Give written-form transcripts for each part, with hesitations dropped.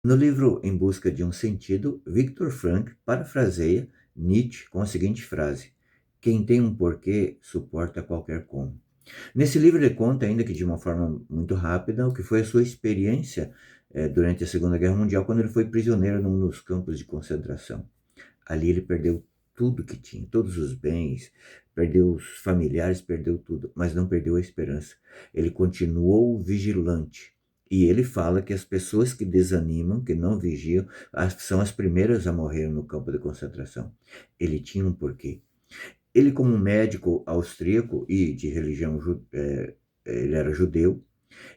No livro Em Busca de um Sentido, Viktor Frankl parafraseia Nietzsche com a seguinte frase: quem tem um porquê suporta qualquer como. Nesse livro ele conta, ainda que de uma forma muito rápida, o que foi a sua experiência durante a Segunda Guerra Mundial, quando ele foi prisioneiro num dos campos de concentração. Ali ele perdeu tudo que tinha, todos os bens, perdeu os familiares, perdeu tudo, mas não perdeu a esperança. Ele continuou vigilante. E ele fala que as pessoas que desanimam, que não vigiam, são as primeiras a morrer no campo de concentração. Ele tinha um porquê. Ele, como médico austríaco e de religião, ele era judeu,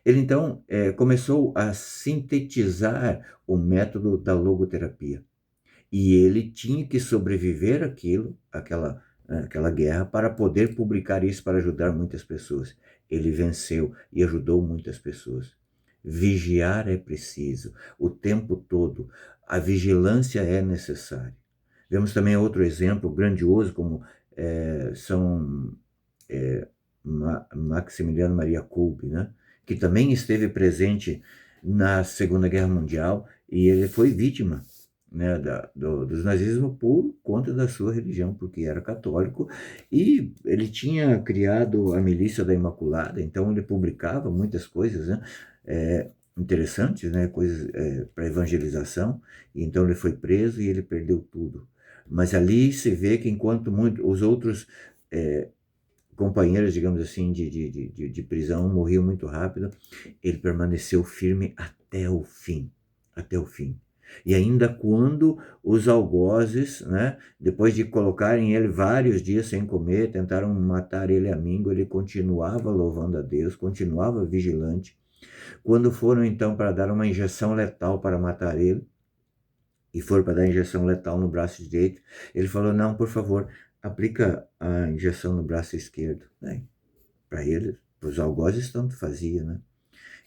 ele então começou a sintetizar o método da logoterapia. E ele tinha que sobreviver aquela guerra para poder publicar isso, para ajudar muitas pessoas. Ele venceu e ajudou muitas pessoas. Vigiar é preciso, o tempo todo. A vigilância é necessária. Vemos também outro exemplo grandioso, como São Maximiliano Maria Kolbe, né? Que também esteve presente na Segunda Guerra Mundial e ele foi vítima, né, do nazismo por conta da sua religião, porque era católico e ele tinha criado a Milícia da Imaculada, então ele publicava muitas coisas, né, interessantes, né, coisas para evangelização, e então ele foi preso e ele perdeu tudo. Mas ali se vê que enquanto os outros companheiros, digamos assim, de prisão morriam muito rápido, ele permaneceu firme até o fim, até o fim. E ainda quando os algozes, né, depois de colocarem ele vários dias sem comer, tentaram matar ele à míngua, ele continuava louvando a Deus, continuava vigilante. Quando foram então para dar uma injeção letal para matar ele, e foram para dar injeção letal no braço direito, ele falou: não, por favor, aplica a injeção no braço esquerdo. Para eles, para os algozes, tanto fazia, né?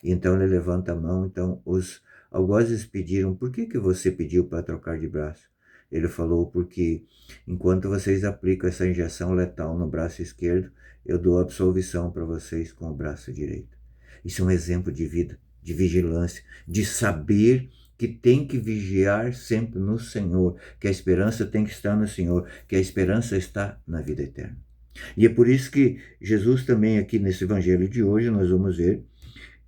E então ele levanta a mão, então os algozes pediram: por que você pediu para trocar de braço? Ele falou: porque enquanto vocês aplicam essa injeção letal no braço esquerdo, eu dou absolvição para vocês com o braço direito. Isso é um exemplo de vida, de vigilância, de saber que tem que vigiar sempre no Senhor, que a esperança tem que estar no Senhor, que a esperança está na vida eterna. E é por isso que Jesus também aqui nesse evangelho de hoje nós vamos ver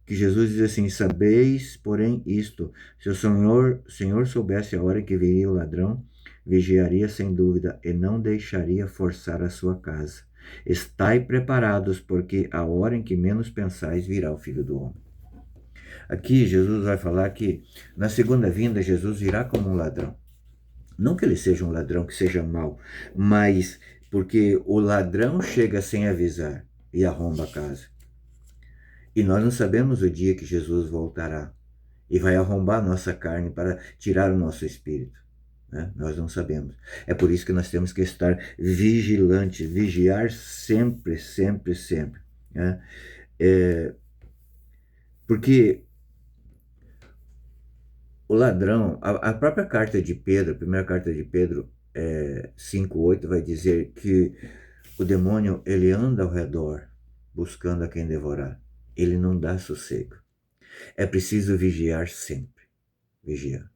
que Jesus diz assim: sabeis, porém, isto, se o Senhor soubesse a hora que viria o ladrão, vigiaria sem dúvida e não deixaria forçar a sua casa. Estai preparados, porque a hora em que menos pensais virá o Filho do Homem. Aqui Jesus vai falar que na segunda vinda Jesus virá como um ladrão. Não que ele seja um ladrão que seja mau, mas porque o ladrão chega sem avisar e arromba a casa. E nós não sabemos o dia que Jesus voltará e vai arrombar a nossa carne para tirar o nosso espírito. Né? Nós não sabemos. É por isso que nós temos que estar vigilantes, vigiar sempre, sempre, sempre. Né? Porque o ladrão, a própria carta de Pedro, a primeira carta de Pedro 5:8 vai dizer que o demônio ele anda ao redor buscando a quem devorar. Ele não dá sossego. É preciso vigiar sempre. Vigiar.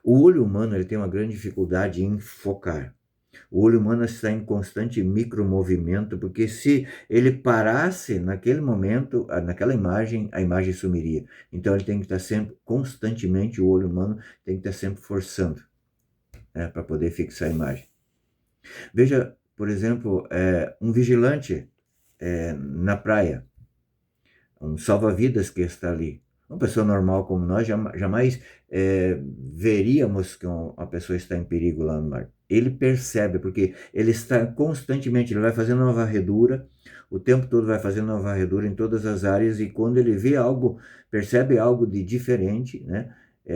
O olho humano ele tem uma grande dificuldade em focar. O olho humano está em constante micromovimento, porque se ele parasse naquele momento, naquela imagem, a imagem sumiria. Então ele tem que estar sempre, constantemente, o olho humano tem que estar sempre forçando, né, para poder fixar a imagem. Veja, por exemplo, um vigilante na praia, um salva-vidas que está ali. Uma pessoa normal como nós jamais veríamos que uma pessoa está em perigo lá no mar. Ele percebe, porque ele está constantemente, ele vai fazendo uma varredura, o tempo todo vai fazendo uma varredura em todas as áreas, e quando ele vê algo, percebe algo de diferente, né?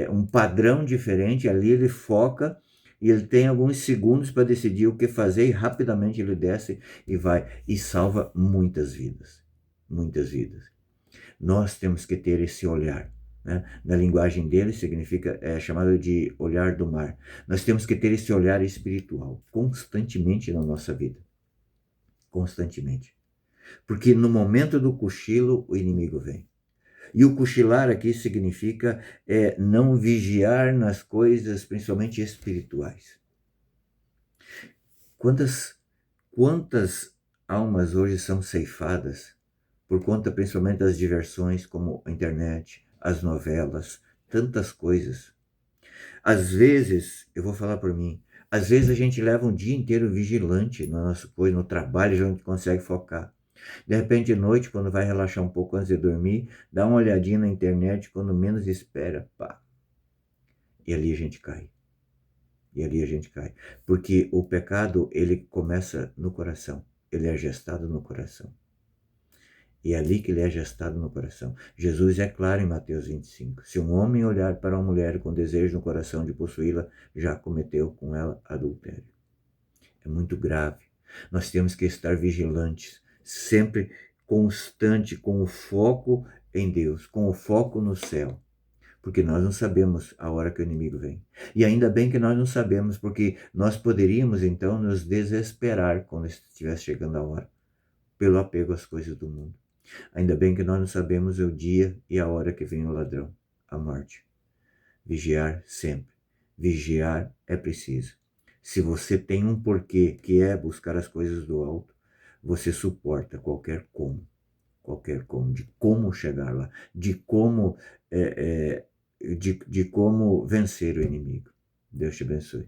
Um padrão diferente, ali ele foca, e ele tem alguns segundos para decidir o que fazer, e rapidamente ele desce e vai, e salva muitas vidas. Muitas vidas. Nós temos que ter esse olhar. Né? Na linguagem dele significa, chamado de olhar do mar. Nós temos que ter esse olhar espiritual constantemente na nossa vida. Constantemente. Porque no momento do cochilo o inimigo vem. E o cochilar aqui significa não vigiar nas coisas, principalmente espirituais. Quantas almas hoje são ceifadas por conta principalmente das diversões como a internet, as novelas, tantas coisas. Às vezes, eu vou falar por mim, às vezes a gente leva um dia inteiro vigilante na nossa coisa, no trabalho, a gente consegue focar. De repente, à noite, quando vai relaxar um pouco antes de dormir, dá uma olhadinha na internet, quando menos espera, pá. E ali a gente cai. E ali a gente cai. Porque o pecado, ele começa no coração. Ele é gestado no coração. E é ali que ele é gestado no coração. Jesus é claro em Mateus 25. Se um homem olhar para uma mulher com desejo no coração de possuí-la, já cometeu com ela adultério. É muito grave. Nós temos que estar vigilantes, sempre constante, com o foco em Deus, com o foco no céu. Porque nós não sabemos a hora que o inimigo vem. E ainda bem que nós não sabemos, porque nós poderíamos então nos desesperar quando estivesse chegando a hora, pelo apego às coisas do mundo. Ainda bem que nós não sabemos o dia e a hora que vem o ladrão, a morte. Vigiar sempre. Vigiar é preciso. Se você tem um porquê, que é buscar as coisas do alto, você suporta qualquer como, de como chegar lá, de como vencer o inimigo. Deus te abençoe.